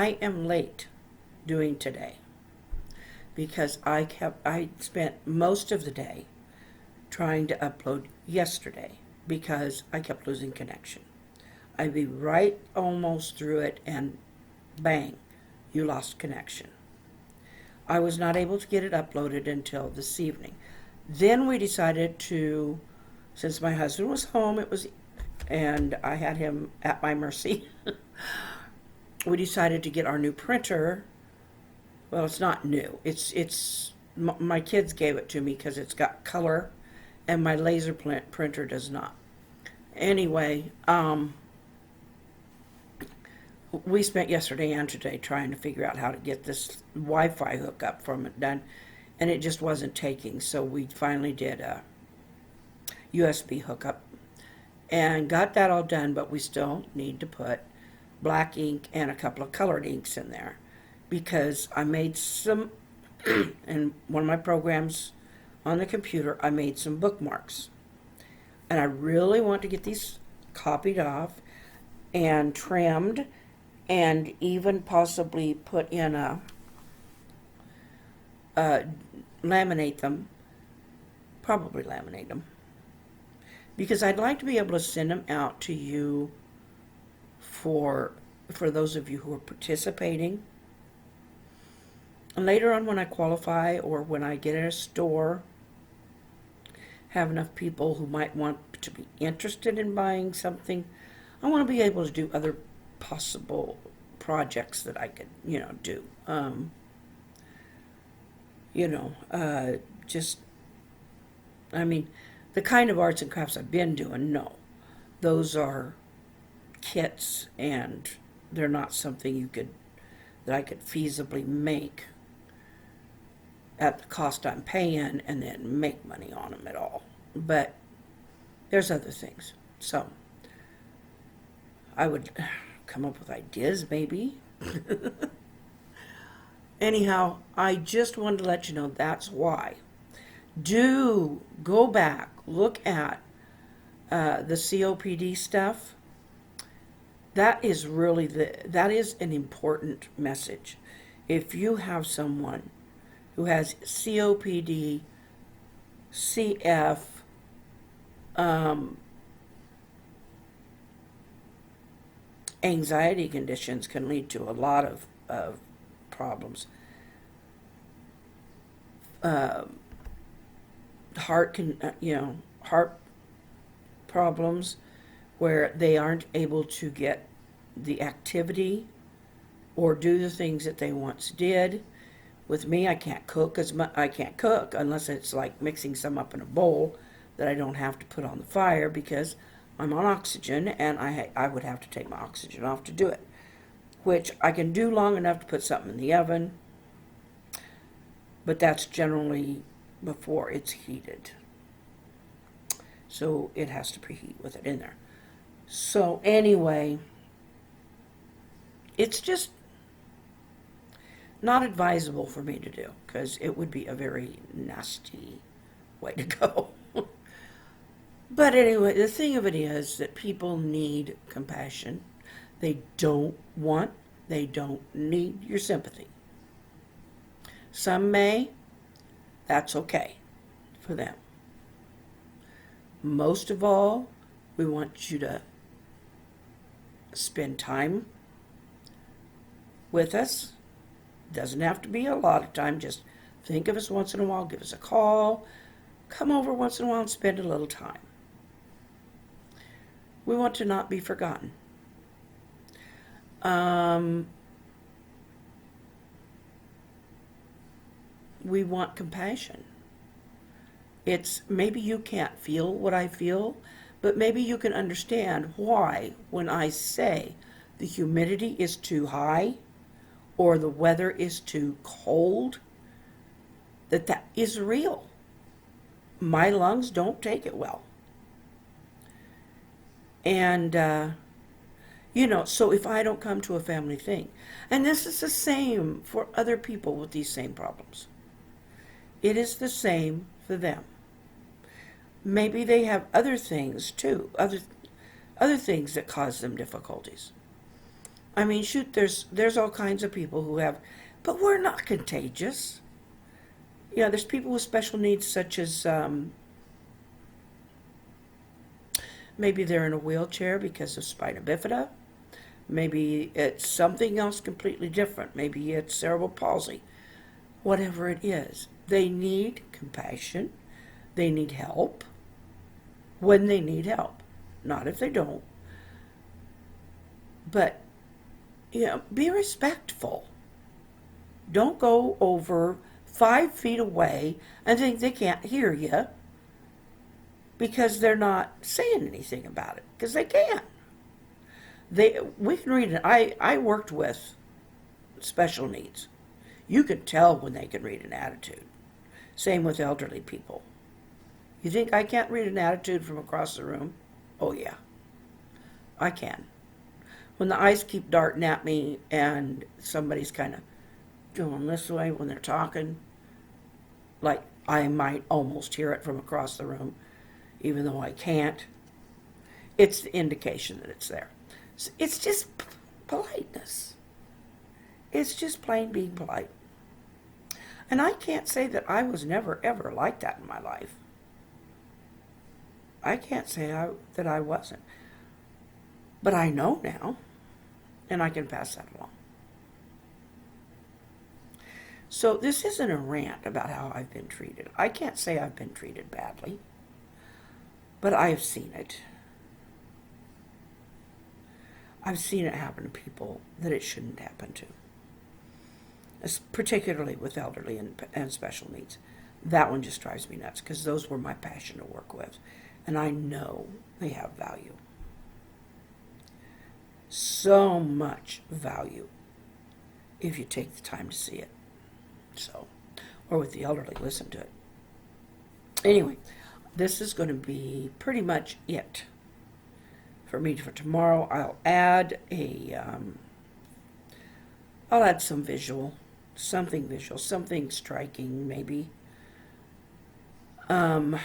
I am late doing today because I spent most of the day trying to upload yesterday because I kept losing connection. I'd be right almost through it and bang, you lost connection. I was not able to get it uploaded until this evening. Then we decided to, since my husband was home, and I had him at my mercy, we decided to get our new printer. Well, it's not new. My kids gave it to me because it's got color, and my laser printer does not. Anyway, we spent yesterday and today trying to figure out how to get this Wi-Fi hookup from it done, and it just wasn't taking. So we finally did a USB hookup and got that all done, but we still need to put black ink and a couple of colored inks in there because I made some, in one of my programs on the computer, I made some bookmarks. And I really want to get these copied off and trimmed and even possibly put in laminate them, probably laminate them, because I'd like to be able to send them out to you for those of you who are participating. And later on when I qualify or when I get at a store, have enough people who might want to be interested in buying something, I want to be able to do other possible projects that I could, do. The kind of arts and crafts I've been doing, no. Those are kits, and they're not something that I could feasibly make at the cost I'm paying and then make money on them at all. But there's other things. So I would come up with ideas maybe. Anyhow, I just wanted to let you know that's why. Do go back, look at the COPD stuff. That is an important message. If you have someone who has COPD, CF, anxiety conditions can lead to a lot of problems. Heart problems where they aren't able to get the activity or do the things that they once did. With me, I can't cook unless it's like mixing some up in a bowl that I don't have to put on the fire because I'm on oxygen and I would have to take my oxygen off to do it, which I can do long enough to put something in the oven, but that's generally before it's heated. So it has to preheat with it in there. So anyway, it's just not advisable for me to do because it would be a very nasty way to go. But anyway, the thing of it is that people need compassion. They don't need your sympathy. Some may, that's okay for them. Most of all, we want you to spend time with us. Doesn't have to be a lot of time. Just think of us once in a while. Give us a call. Come over once in a while and spend a little time. We want to not be forgotten. We want compassion. It's maybe you can't feel what I feel, but maybe you can understand why when I say the humidity is too high or the weather is too cold, that is real. My lungs don't take it well. And, so if I don't come to a family thing, and this is the same for other people with these same problems. It is the same for them. Maybe they have other things too, other things that cause them difficulties. I mean, shoot, there's all kinds of people who have, but we're not contagious. You know, there's people with special needs, such as maybe they're in a wheelchair because of spina bifida. Maybe it's something else completely different. Maybe it's cerebral palsy. Whatever it is, they need compassion. They need help when they need help, not if they don't. But, you know, be respectful. Don't go over 5 feet away and think they can't hear you because they're not saying anything about it, because they can. We can read it. I worked with special needs. You can tell when they can read an attitude. Same with elderly people. You think I can't read an attitude from across the room? Oh yeah, I can. When the eyes keep darting at me and somebody's kind of going this way when they're talking, like I might almost hear it from across the room, even though I can't, it's the indication that it's there. It's just politeness. It's just plain being polite. And I can't say that I was never, ever like that in my life. I can't say that I wasn't. But I know now, and I can pass that along. So this isn't a rant about how I've been treated. I can't say I've been treated badly, but I have seen it. I've seen it happen to people that it shouldn't happen to, particularly with elderly and special needs. That one just drives me nuts because those were my passion to work with, and I know they have value. So much value if you take the time to see it. So, or with the elderly, listen to it. Anyway, this is going to be pretty much it for me for tomorrow. I'll add some visual, something striking maybe. I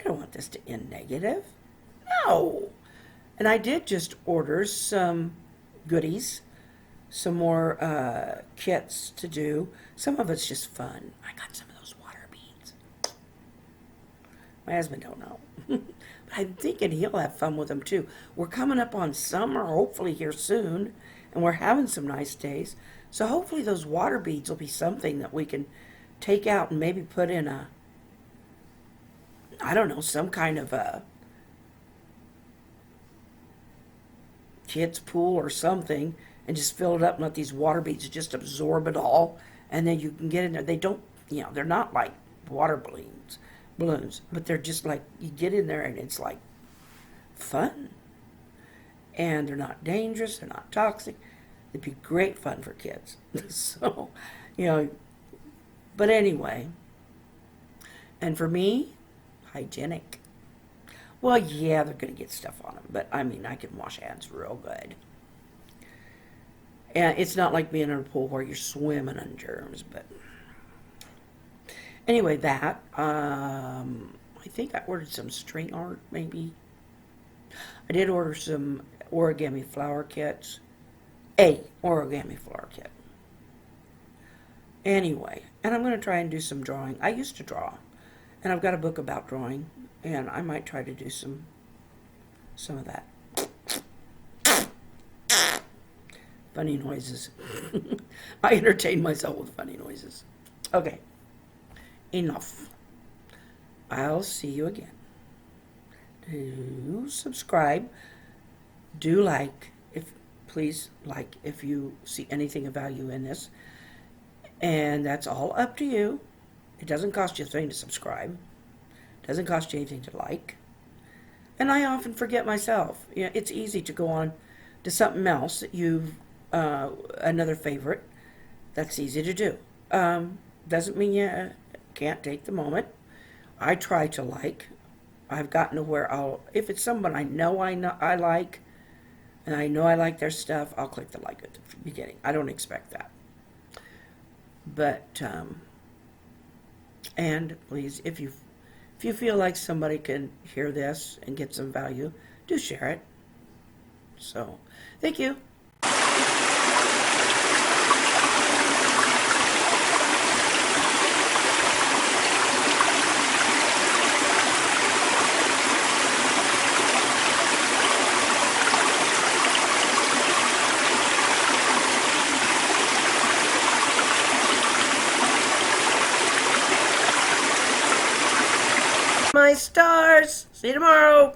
don't want this to end negative. No. And I did just order some goodies, some more kits to do. Some of it's just fun. I got some of those water beads. My husband don't know. But I'm thinking he'll have fun with them too. We're coming up on summer, hopefully here soon, and we're having some nice days. So hopefully those water beads will be something that we can take out and maybe put in some kind of a kids pool or something, and just fill it up and let these water beads just absorb it all, and then you can get in there. They don't, they're not like water balloons, but they're just like, you get in there and it's like fun, and they're not dangerous, they're not toxic. It'd be great fun for kids. So, but anyway, and for me, hygienic. Well, yeah, they're going to get stuff on them, but I mean, I can wash hands real good. And it's not like being in a pool where you're swimming in germs, but anyway, that, I think I ordered some string art, maybe. I did order some origami flower kits. A origami flower kit. Anyway, and I'm going to try and do some drawing. I used to draw, and I've got a book about drawing, and I might try to do some of that. Funny noises. I entertain myself with funny noises. Okay, enough. I'll see you again. Do subscribe. Do please like if you see anything of value in this. And that's all up to you. It doesn't cost you a thing to subscribe. It doesn't cost you anything to like. And I often forget myself. It's easy to go on to something else that you've, another favorite. That's easy to do. Doesn't mean you can't take the moment. I try to like. I've gotten to where if it's someone I know I like, and I know I like their stuff, I'll click the like at the beginning. I don't expect that. But, and please, if you feel like somebody can hear this and get some value, do share it. So, thank you. My stars. See you tomorrow.